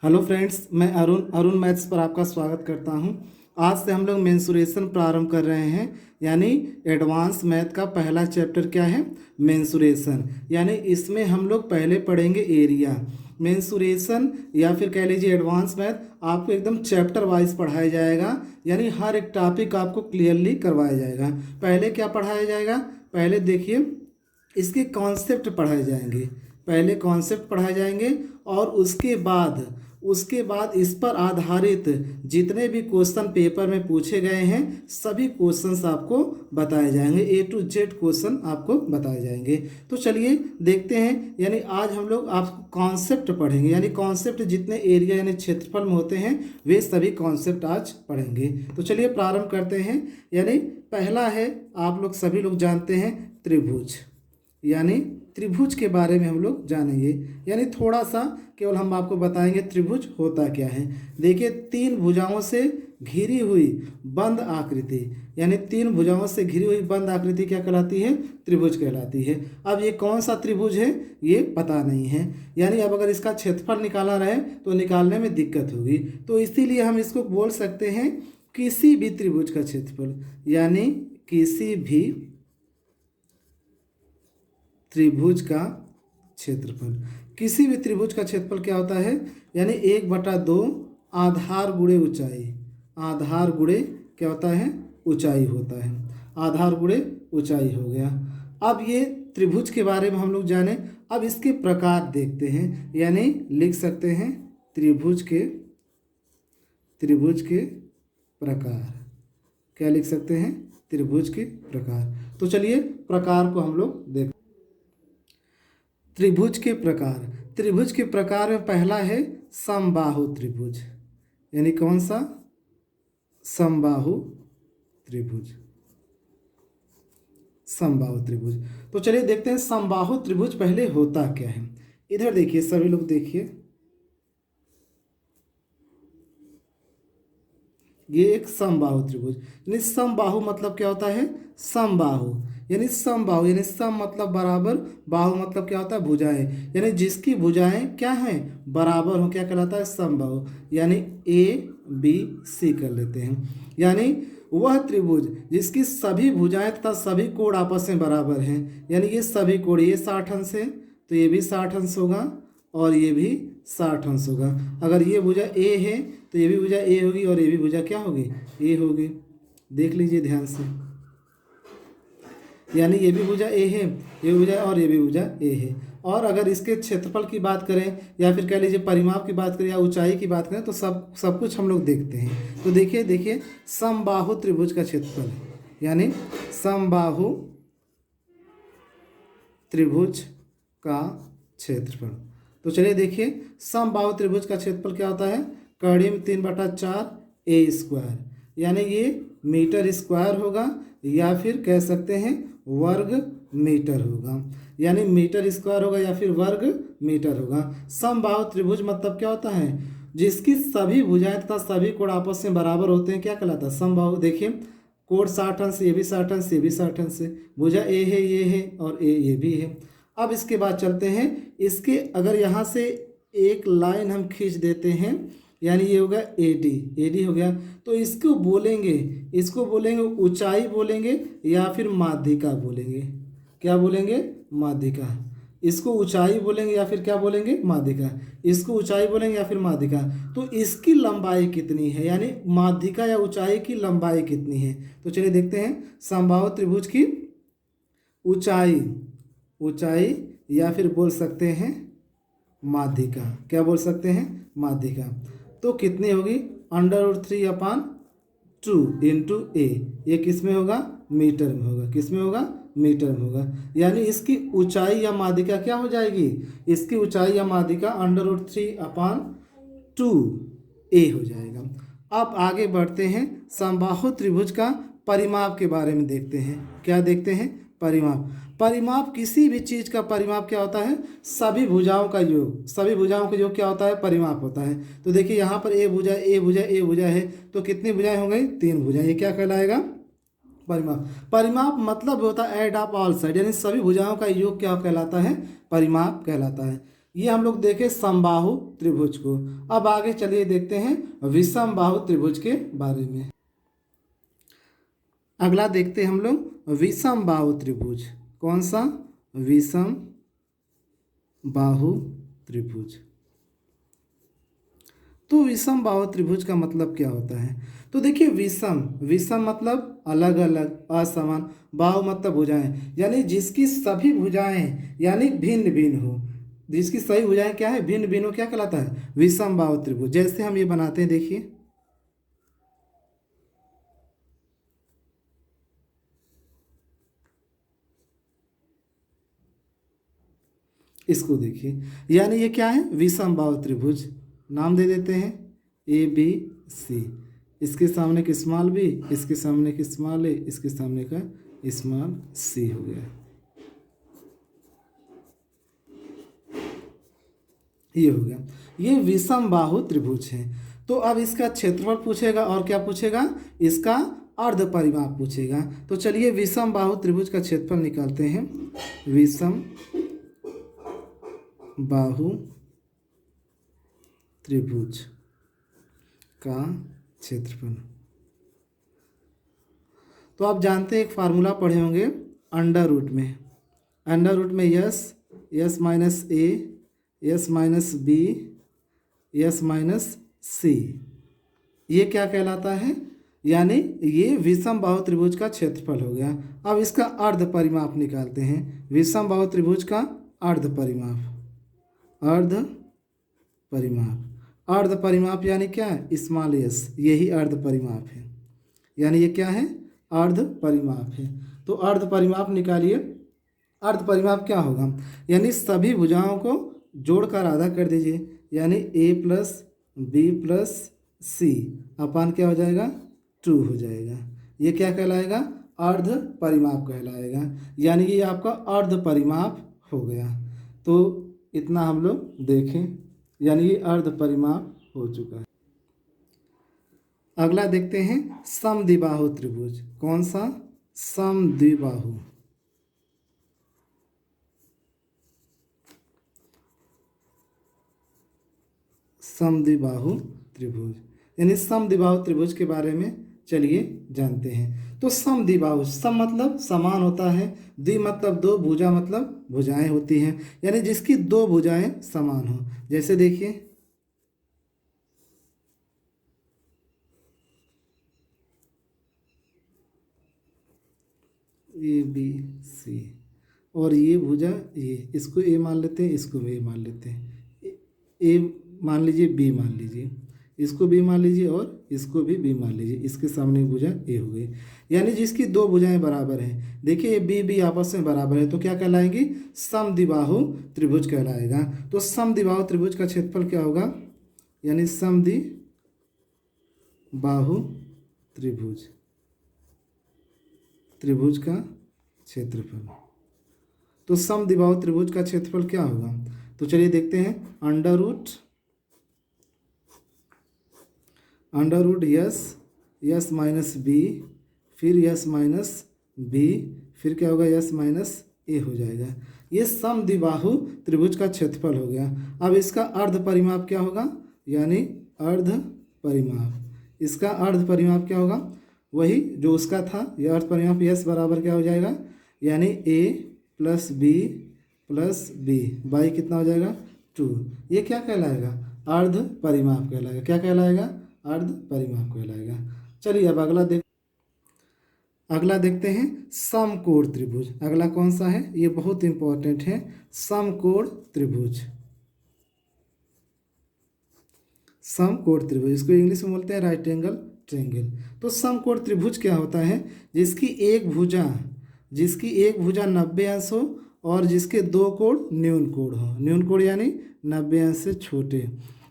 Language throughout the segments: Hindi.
हेलो फ्रेंड्स, मैं अरुण मैथ्स पर आपका स्वागत करता हूं। आज से हम लोग मेंसुरेशन प्रारंभ कर रहे हैं, यानी एडवांस मैथ का पहला चैप्टर क्या है, मेंसुरेशन। यानी इसमें हम लोग पहले पढ़ेंगे एरिया। मेंसुरेशन या फिर कह लीजिए एडवांस मैथ आपको एकदम चैप्टर वाइज पढ़ाया जाएगा, यानी हर एक टॉपिक आपको क्लियरली करवाया जाएगा। पहले क्या पढ़ाया जाएगा, पहले देखिए इसके कॉन्सेप्ट पढ़ाए जाएंगे। पहले कॉन्सेप्ट पढ़ाए जाएंगे और उसके बाद इस पर आधारित जितने भी क्वेश्चन पेपर में पूछे गए हैं सभी क्वेश्चंस आपको बताए जाएंगे। ए टू जेड क्वेश्चन आपको बताए जाएंगे। तो चलिए देखते हैं, यानी आज हम लोग आपको कॉन्सेप्ट पढ़ेंगे, यानी कॉन्सेप्ट जितने एरिया यानी क्षेत्रफल में होते हैं वे सभी कॉन्सेप्ट आज पढ़ेंगे। तो चलिए प्रारंभ करते हैं। यानी पहला है, आप लोग सभी लोग जानते हैं त्रिभुज, यानी त्रिभुज के बारे में हम लोग जानेंगे। यानी थोड़ा सा केवल हम आपको बताएंगे त्रिभुज होता क्या है। देखिए, तीन भुजाओं से घिरी हुई बंद आकृति, यानी तीन भुजाओं से घिरी हुई बंद आकृति क्या कहलाती है, त्रिभुज कहलाती है। अब ये कौन सा त्रिभुज है ये पता नहीं है, यानी अब अगर इसका क्षेत्रफल निकाला रहे तो निकालने में दिक्कत होगी। तो इसीलिए हम इसको बोल सकते हैं किसी भी त्रिभुज का क्षेत्रफल, यानी किसी भी त्रिभुज का क्षेत्रफल। किसी भी त्रिभुज का क्षेत्रफल क्या होता है, यानी 1/2 आधार गुणे ऊंचाई। आधार गुणे क्या होता है, ऊंचाई होता है। आधार गुणे ऊंचाई हो गया। अब ये त्रिभुज के बारे में हम लोग जाने। अब इसके प्रकार देखते हैं, यानी लिख सकते हैं त्रिभुज के प्रकार। क्या लिख सकते हैं, त्रिभुज के प्रकार। तो चलिए प्रकार को हम लोग देखते हैं। त्रिभुज के प्रकार। त्रिभुज के प्रकार में पहला है समबाहु त्रिभुज, यानी कौन सा, समबाहु त्रिभुज। समबाहु त्रिभुज। तो चलिए देखते हैं समबाहु त्रिभुज पहले होता क्या है। इधर देखिए, सभी लोग देखिए, ये एक समबाहु त्रिभुज। यानी समबाहु मतलब क्या होता है, समबाहु यानी समबाहु, यानी सम मतलब बराबर, बाहु मतलब क्या होता है, भुजाएं। यानी जिसकी भुजाएं क्या हैं, बराबर हो, क्या कहलाता है, समबाहु। यानी ABC कर लेते हैं। यानी वह त्रिभुज जिसकी सभी भुजाएं तथा सभी कोण आपस में बराबर हैं। यानी ये सभी कोण, ये 60 अंश है तो ये भी 60 अंश होगा और ये भी 60 अंश होगा। अगर ये भुजा A है तो ये भी भुजा A होगी और ये भी भुजा क्या होगी, A होगी। देख लीजिए ध्यान से, यानी ये भी भुजा A है, ये भुजा और ये भी भुजा A है। और अगर इसके क्षेत्रफल की बात करें या फिर कह लीजिए परिमाप की बात करें या ऊंचाई की बात करें तो सब कुछ हम लोग देखते हैं। तो देखिए समबाहु त्रिभुज का क्षेत्रफल, यानी समबाहु त्रिभुज का क्षेत्रफल। तो चलिए देखिए, समबाहु त्रिभुज का क्षेत्रफल क्या होता है, कड़ी में 3/4 A², यानी ये मीटर स्क्वायर होगा या फिर कह सकते हैं वर्ग मीटर होगा। यानी मीटर स्क्वायर होगा या फिर वर्ग मीटर होगा। समबाहु त्रिभुज मतलब क्या होता है, जिसकी सभी भुजाएं तथा सभी कोण आपस में बराबर होते हैं, क्या कहलाता है, समबाहु। देखिए कोण 60 अंश, ये भी 60 अंश, ये भी 60 अंश है। भुजा A है, ये है और ये भी है। अब इसके बाद चलते हैं, इसके अगर यहाँ से एक लाइन हम खींच देते हैं, यानी ये होगा AD हो गया। तो इसको बोलेंगे ऊंचाई बोलेंगे या फिर माध्यिका बोलेंगे। क्या बोलेंगे, माध्यिका। इसको ऊंचाई बोलेंगे या फिर क्या बोलेंगे, माध्यिका। इसको ऊंचाई बोलेंगे या फिर माध्यिका। तो इसकी लंबाई कितनी है, यानी माध्यिका या ऊंचाई की लंबाई कितनी है। तो चलिए देखते हैं समबाहु त्रिभुज की ऊंचाई या फिर बोल सकते हैं माध्यिका। क्या बोल सकते हैं, माध्यिका। तो कितनी होगी, √3/2 इंटू A। ये किस में होगा, मीटर में होगा। किस में होगा, मीटर में होगा। यानी इसकी ऊंचाई या माध्यिका क्या हो जाएगी, इसकी ऊंचाई या माध्यिका √3/2 A हो जाएगा। अब आगे बढ़ते हैं, समबाहु त्रिभुज का परिमाप के बारे में देखते हैं। क्या देखते हैं, परिमाप। परिमाप किसी भी चीज़ का परिमाप क्या होता है, सभी भुजाओं का योग। सभी भुजाओं का योग क्या होता है, परिमाप होता है। तो देखिए यहाँ पर A भुजा है तो कितनी भुजाएं हो गई, 3 भुजाएं। ये क्या कहलाएगा, परिमाप। परिमाप मतलब होता है एड ऑफ ऑल साइड, यानी सभी भुजाओं का योग क्या कहलाता है, परिमाप कहलाता है। ये हम लोग देखे समबाहु त्रिभुज को। अब आगे चलिए देखते हैं विषम बाहु त्रिभुज के बारे में। अगला देखते हैं हम लोग विषम बाहु त्रिभुज। कौन सा? विषम बाहु त्रिभुज। तो विषम बाहु त्रिभुज का मतलब क्या होता है? तो देखिए विषम, विषम मतलब अलग अलग, असमान, बाहु मतलब भुजाएं, यानी जिसकी सभी भुजाएं यानी भिन्न भिन्न हो, जिसकी सभी भुजाएं क्या है? भिन्न भिन्न हो, क्या कहलाता है? विषम बाहु त्रिभुज। जैसे हम ये बनाते हैं, देखिए इसको देखिए, यानी ये क्या है? विषम बाहु त्रिभुज। नाम दे देते हैं ए बी सी। इसके सामने का स्मॉल बी, इसके सामने का स्मॉल ए, इसके सामने का स्मॉल सी हो गया। ये हो गया, ये विषम बाहु त्रिभुज है। तो अब इसका क्षेत्रफल पूछेगा और क्या पूछेगा? इसका अर्ध परिमाप पूछेगा। तो चलिए विषम बाहु त्रिभुज का क्षेत्रफल निकालते हैं। विषम बाहु त्रिभुज का क्षेत्रफल, तो आप जानते हैं एक फार्मूला पढ़े होंगे अंडर रूट में। अंडर रूट में S minus A, S minus B, S minus C, ये क्या कहलाता है? यानी ये विषम बाहु त्रिभुज का क्षेत्रफल हो गया। अब इसका अर्ध परिमाप निकालते हैं। विषम बाहु त्रिभुज का अर्ध परिमाप, अर्ध परिमाप, अर्ध परिमाप यानी क्या है? स्मॉल एस, यही अर्ध परिमाप है, यानी ये क्या है? अर्ध परिमाप है। तो अर्ध परिमाप निकालिए। अर्ध परिमाप क्या होगा? यानी सभी भुजाओं को जोड़कर आधा कर दीजिए, यानी ए प्लस बी प्लस सी अपान क्या हो जाएगा? 2 हो जाएगा। ये क्या कहलाएगा? अर्ध परिमाप कहलाएगा, यानी ये आपका अर्ध परिमाप हो गया। तो इतना हम लोग देखें, यानी ये अर्ध परिमाप हो चुका है। अगला देखते हैं समद्विबाहु त्रिभुज। कौन सा? समद्विबाहु। समद्विबाहु त्रिभुज, यानी समद्विबाहु त्रिभुज के बारे में चलिए जानते हैं। तो समद्विबाहु, सम मतलब समान होता है, द्वि मतलब दो, भुजा मतलब भुजाएं होती हैं, यानी जिसकी दो भुजाएं समान हो। जैसे देखिए ए बी सी, और ये भुजा ये, इसको ए मान लेते हैं, इसको ए मान लेते हैं। ए मान लीजिए, बी मान लीजिए, इसको बी मान लीजिए और इसको भी बी मान लीजिए। इसके सामने भुजा ए हो गई, यानी जिसकी दो भुजाएं बराबर हैं। देखिए ये बी बी आपस में बराबर है, तो क्या कहलाएंगी? समद्विबाहु त्रिभुज कहलाएगा। तो समद्विबाहु त्रिभुज का क्षेत्रफल क्या होगा? यानी समद्विबाहु त्रिभुज, त्रिभुज का क्षेत्रफल। तो समद्विबाहु त्रिभुज का क्षेत्रफल क्या होगा? तो चलिए देखते हैं। Under root S minus B, फिर यस माइनस बी, फिर क्या होगा? यस माइनस ए हो जाएगा। ये समद्विबाहु त्रिभुज का क्षेत्रफल हो गया। अब इसका अर्ध परिमाप क्या होगा? यानी अर्ध परिमाप, इसका अर्ध परिमाप क्या होगा? वही जो उसका था, यह अर्ध परिमाप यस बराबर क्या हो जाएगा? यानी ए प्लस बी बाई कितना हो जाएगा? 2। ये क्या कहलाएगा? अर्ध परिमाप कहलाएगा। क्या कहलाएगा? अर्ध परिमाप कहलाएगा। चलिए अब अगला देखते हैं समकोण त्रिभुज। अगला कौन सा है? ये बहुत इंपॉर्टेंट है, समकोण त्रिभुज। समकोण त्रिभुज, इसको इंग्लिश में बोलते हैं राइट एंगल ट्रायंगल। तो समकोण त्रिभुज क्या होता है? जिसकी एक भुजा 90 अंश हो और जिसके दो कोण न्यून कोण हो। न्यून कोण यानी 90 अंश से छोटे,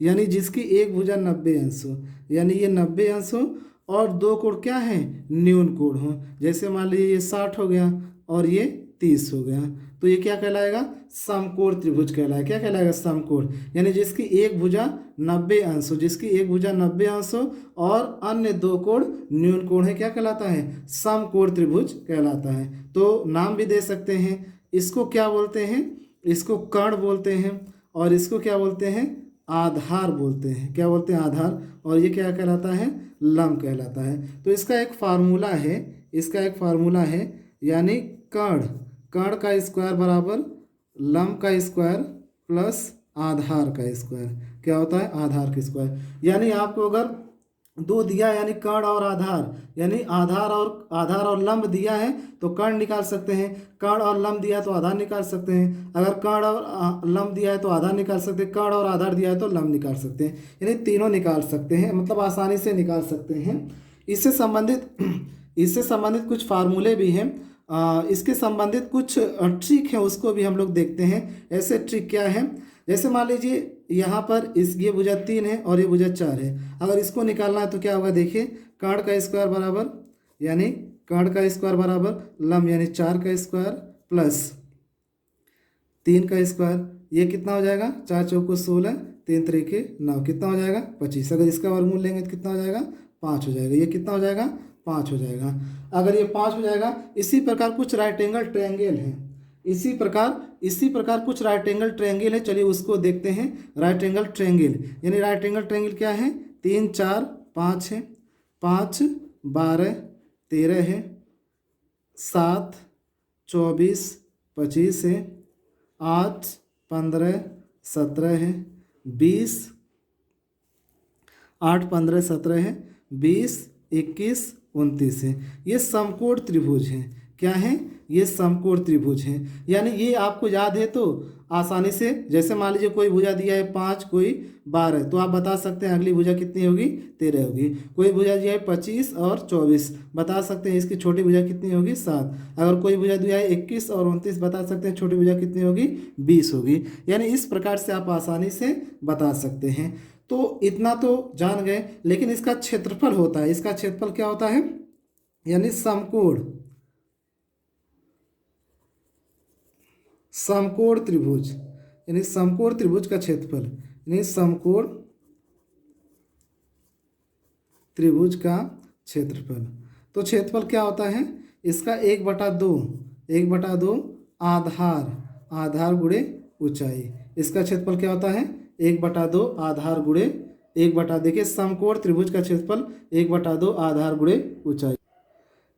यानी जिसकी एक भुजा 90 अंश हो, यानी ये 90 अंश हो और दो कोण क्या है? न्यून कोण हो। जैसे मान लीजिए ये 60 हो गया और ये 30 हो गया, तो ये क्या कहलाएगा? समकोण त्रिभुज कहलाएगा। क्या कहलाएगा? समकोण, यानी जिसकी एक भुजा 90 अंश हो, जिसकी एक भुजा 90 अंश हो और अन्य दो कोण न्यून कोण है, क्या कहलाता है? समकोण त्रिभुज कहलाता है। तो नाम भी दे सकते हैं, इसको क्या बोलते हैं? इसको कर्ण बोलते हैं, और इसको क्या बोलते हैं, आधार बोलते हैं। क्या बोलते हैं, आधार। और ये क्या कहलाता है, लंब कहलाता है। तो इसका एक फार्मूला है, इसका एक फार्मूला है, यानी कर्ण, कर्ण का स्क्वायर बराबर लंब का स्क्वायर प्लस आधार का स्क्वायर। क्या होता है, आधार का स्क्वायर। यानी आपको अगर दो दिया यानी कर्ण और आधार, यानी आधार और लंब दिया है तो कर्ण निकाल सकते हैं, कर्ण और लंब दिया है तो आधार निकाल सकते हैं। अगर कर्ण और लंब दिया है तो आधार निकाल सकते हैं, कर्ण और आधार दिया है तो लंब निकाल सकते हैं। यानी तीनों निकाल सकते हैं, मतलब आसानी से निकाल सकते हैं। इससे संबंधित कुछ फार्मूले भी हैं। इसके संबंधित कुछ ट्रिक है, उसको भी हम लोग देखते हैं। ऐसे ट्रिक क्या है, जैसे मान लीजिए यहाँ पर ये भुजा 3 है और ये भुजा 4 है। अगर इसको निकालना है तो क्या होगा, देखिए कर्ण का स्क्वायर बराबर, यानी कर्ण का स्क्वायर बराबर लंब यानी 4 का स्क्वायर प्लस 3 का स्क्वायर। ये कितना हो जाएगा, 4 चौको 16, 3 त्रिके 9, कितना हो जाएगा 25। अगर इसका वर्गमूल लेंगे तो कितना हो जाएगा, 5 हो जाएगा। ये कितना हो जाएगा, 5 हो जाएगा। अगर ये 5 हो जाएगा, इसी प्रकार कुछ राइट एंगल ट्रायंगल है, इसी प्रकार कुछ राइट एंगल ट्रायंगल है। चलिए उसको देखते हैं। राइट एंगल ट्रायंगल, यानी राइट एंगल ट्रायंगल क्या है, 3 4 5 है, 5 12 13 है, 7 24 25 है, 8 15 17 है, 20 8 15 17 है, 20 21 29 है। ये समकोण त्रिभुज है। क्या है, ये समकोण त्रिभुज है। यानी ये आपको याद है तो आसानी से, जैसे मान लीजिए कोई भुजा दिया है 5, कोई 12, तो आप बता सकते हैं अगली भुजा कितनी होगी, 13 होगी। कोई भुजा दिया है 25 और 24, बता सकते हैं इसकी छोटी भुजा कितनी होगी, 7। अगर कोई भुजा दिया है 21 और 29, बता सकते हैं छोटी भुजा कितनी होगी, 20 होगी। यानी इस प्रकार से आप आसानी से बता सकते हैं। तो इतना तो जान गए, लेकिन इसका क्षेत्रफल होता है। इसका क्षेत्रफल क्या होता है, यानी समकोण त्रिभुज, यानी समकोण त्रिभुज का क्षेत्रफल, यानी समकोण त्रिभुज का क्षेत्रफल। तो क्षेत्रफल क्या होता है, इसका 1/2 आधार गुणे ऊंचाई। इसका क्षेत्रफल क्या होता है, 1/2 आधार गुणे 1/, देखिए समकोण त्रिभुज का क्षेत्रफल 1/2 आधार गुणे ऊंचाई।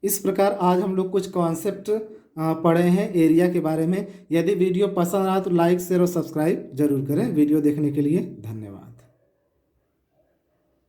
इस प्रकार आज हम लोग कुछ कॉन्सेप्ट पढ़े हैं एरिया के बारे में। यदि वीडियो पसंद आया तो लाइक शेयर और सब्सक्राइब जरूर करें। वीडियो देखने के लिए धन्यवाद।